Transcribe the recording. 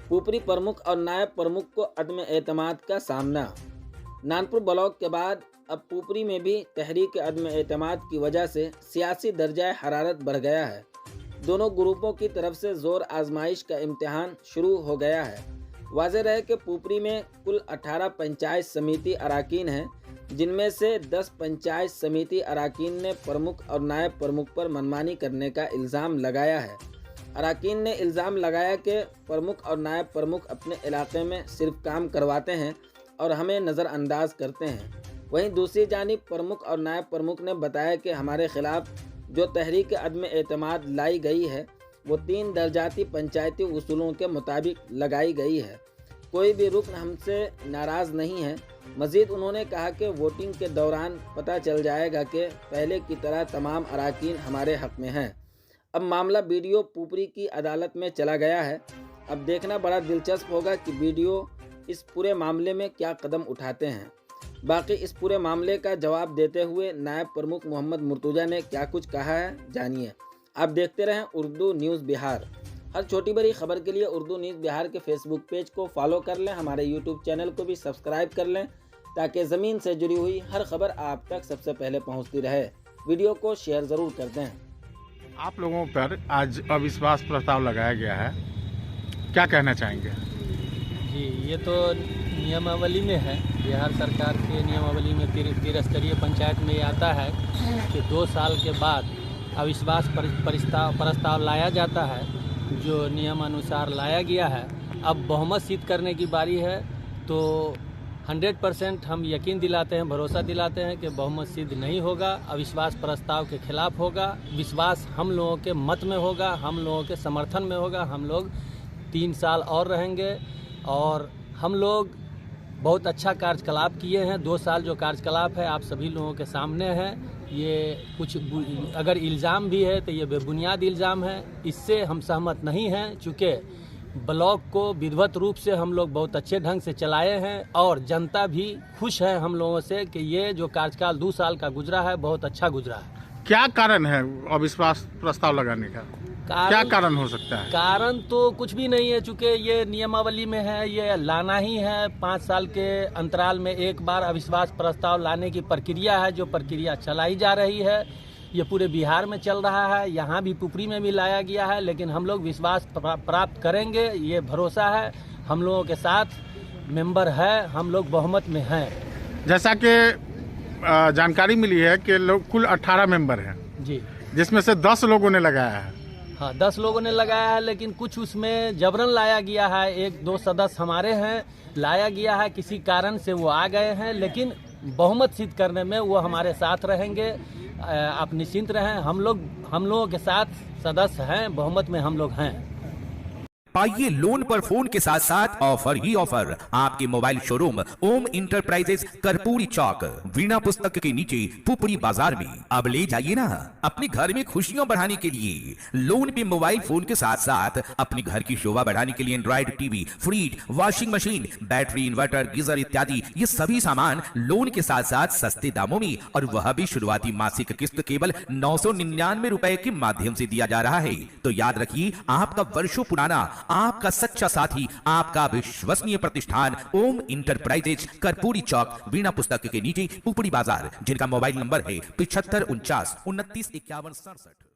पुपरी प्रमुख और नायब प्रमुख को अदम एतमाद का सामना। नानपुर ब्लॉक के बाद अब पुपरी में भी तहरीक अदम एतमाद की वजह से सियासी दर्जा हरारत बढ़ गया है। दोनों ग्रुपों की तरफ से जोर आजमाइश का इम्तिहान शुरू हो गया है। वाज़ेह रहे कि पुपरी में कुल 18 पंचायत समिति अरकान हैं, जिनमें से 10 पंचायत समिति अरकान ने प्रमुख और नायब प्रमुख पर मनमानी करने का इल्ज़ाम लगाया है। अरकान ने इल्ज़ाम लगाया कि प्रमुख और नायब प्रमुख अपने इलाके में सिर्फ काम करवाते हैं और हमें नज़रअंदाज करते हैं। वहीं दूसरी जानिब प्रमुख और नायब प्रमुख ने बताया कि हमारे खिलाफ जो तहरीक अदम एतमाद लाई गई है वो 3 दर्जाती पंचायती उसूलों के मुताबिक लगाई गई है। कोई भी रुकन हमसे नाराज़ नहीं है। मज़ीद उन्होंने कहा कि वोटिंग के दौरान पता चल जाएगा कि पहले की तरह तमाम अरकान हमारे हक़ में हैं। अब मामला बीडीओ पुपरी की अदालत में चला गया है। अब देखना बड़ा दिलचस्प होगा कि बीडीओ इस पूरे मामले में क्या कदम उठाते हैं। बाकी इस पूरे मामले का जवाब देते हुए नायब प्रमुख मोहम्मद मुर्तुजा ने क्या कुछ कहा है, जानिए। आप देखते रहें उर्दू न्यूज़ बिहार। हर छोटी बड़ी खबर के लिए उर्दू न्यूज़ बिहार के फेसबुक पेज को फॉलो कर लें, हमारे यूट्यूब चैनल को भी सब्सक्राइब कर लें ताकि ज़मीन से जुड़ी हुई हर खबर आप तक सबसे पहले पहुंचती रहे। वीडियो को शेयर ज़रूर कर दें। आप लोगों पर आज अविश्वास प्रस्ताव लगाया गया है, क्या कहना चाहेंगे? जी, ये तो नियमावली में है, बिहार सरकार के नियमावली में त्रिस्तरीय पंचायत में ये आता है कि 2 साल के बाद अविश्वास प्रस्ताव लाया जाता है, जो नियमानुसार लाया गया है। अब बहुमत सिद्ध करने की बारी है, तो 100% हम यकीन दिलाते हैं, भरोसा दिलाते हैं कि बहुमत सिद्ध नहीं होगा, अविश्वास प्रस्ताव के खिलाफ होगा। विश्वास हम लोगों के मत में होगा, हम लोगों के समर्थन में होगा। हम लोग 3 साल और रहेंगे और हम लोग बहुत अच्छा कार्यकलाप किए हैं। 2 साल जो कार्यकलाप है आप सभी लोगों के सामने है। ये कुछ अगर इल्ज़ाम भी है तो ये बेबुनियाद इल्ज़ाम है, इससे हम सहमत नहीं हैं। चूँकि ब्लॉक को विधिवत रूप से हम लोग बहुत अच्छे ढंग से चलाए हैं और जनता भी खुश है हम लोगों से कि ये जो कार्यकाल 2 साल का गुजरा है बहुत अच्छा गुजरा है। क्या कारण है अविश्वास प्रस्ताव लगाने का? क्या कारण हो सकता है? कारण तो कुछ भी नहीं है, चूँकि ये नियमावली में है, ये लाना ही है। 5 साल के अंतराल में एक बार अविश्वास प्रस्ताव लाने की प्रक्रिया है, जो प्रक्रिया चलाई जा रही है। ये पूरे बिहार में चल रहा है, यहाँ भी पुपरी में भी लाया गया है, लेकिन हम लोग विश्वास प्राप्त करेंगे, ये भरोसा है। हम लोगों के साथ मेंबर है, हम लोग बहुमत में हैं। जैसा कि जानकारी मिली है कि लोग कुल 18 मेंबर हैं जी, जिसमें से 10 लोगों ने लगाया है। हाँ, 10 लोगों ने लगाया है, लेकिन कुछ उसमें जबरन लाया गया है। 1-2 सदस्य हमारे हैं, लाया गया है, किसी कारण से वो आ गए हैं, लेकिन बहुमत सिद्ध करने में वो हमारे साथ रहेंगे। आप निश्चिंत रहें, हम लोगों के साथ सदस्य हैं, बहुमत में हम लोग हैं। पाइए लोन पर फोन के साथ साथ ऑफर ही ऑफर। आपके मोबाइल शोरूम ओम इंटरप्राइजेस कर्पूरी चौक वीणा पुस्तक के नीचे पुपरी बाजार में। अब ले जाइए ना अपने घर में खुशियां बढ़ाने के लिए। लोन पे मोबाइल फोन के साथ साथ अपने घर की शोभा बढ़ाने के लिए Android TV, fridge, washing machine, battery, inverter, geyser इत्यादि ये सभी सामान लोन के साथ साथ सस्ते दामों में, और वह भी शुरुआती मासिक किस्त केवल 999 रुपए के माध्यम से दिया जा रहा है। तो याद रखिए, आपका वर्षों पुराना, आपका सच्चा साथी, आपका विश्वसनीय प्रतिष्ठान ओम इंटरप्राइजेज कर्पूरी चौक वीणा पुस्तक के नीचे पुपरी बाजार, जिनका मोबाइल नंबर है 75 49 29 51 67।